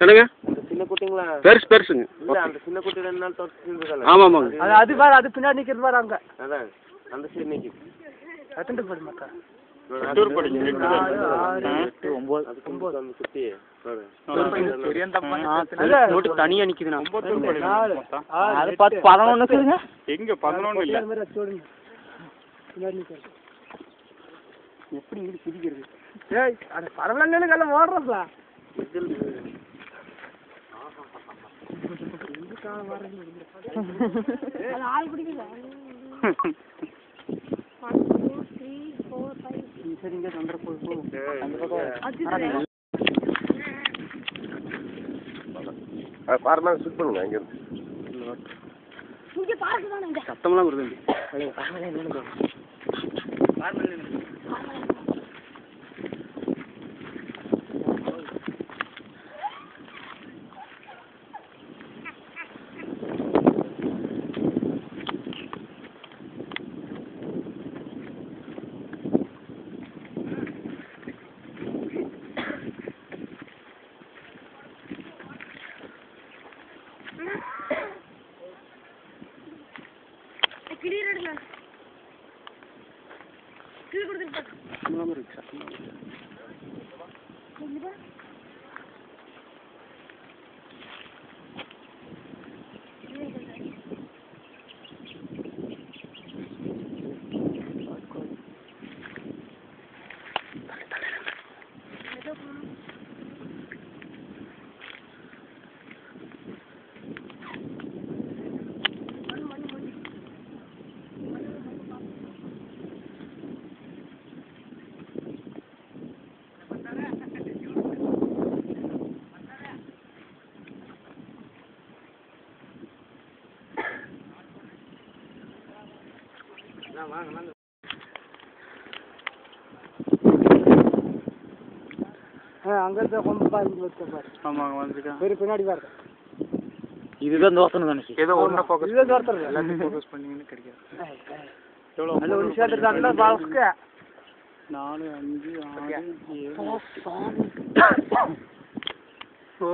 என்னங்க சின்ன குட்டிங்களா பெருசுங்க இல்ல அந்த சின்ன குட்டி 2 நாள் தொட்டிருந்ததல்ல ஆமாங்க அது பாரு அது பின்னாடி நிக்கிறது பாரு அங்க அதான் அந்த சைடு நிக்குது எத்தனை படி மக்கா டூர் படிங்க 8 9 அது 9 அந்த குட்டி நோட்டு தனியா நிக்குதுனா 9 படி அது 11 இருக்குங்க எங்க 11 இல்ல பின்னாடி நிக்கிறது எப்படி இங்க குதிக்கிறது ஏய் அட பரவலன்னு கல்ல ஓடுறப்பா ஆள் குடிக்குதா 1 2 3 4 5 சரிங்க சந்திர போ அந்த பக்கம் பாருங்க ஷூட் பண்ணுங்க இங்க இங்க பாருங்க தானங்க சத்தம்லாம் வருது பாருங்க என்னன்னு clear எடுங்க clear கொடுங்க சத்தம்லாம் இருக்கு சத்தம் அங்க இருக்க கொம்பு பாருங்க பாரு ஆமாங்க வந்துருக்கா வேற பின்னாடி பாரு இதுதான் தோத்தணும் தானே ஏதோ ஒண்ணு ஃபோக்கஸ் இதுதான் தோத்தறது எல்லாத்தையும் ஃபோக்கஸ் பண்ணீங்கன்னு கிடைக்காது எவ்வளோ அந்த ஒரு ஷாட் எடுத்தாங்க பாஸ்க்கு 4 5 6 7 ஓ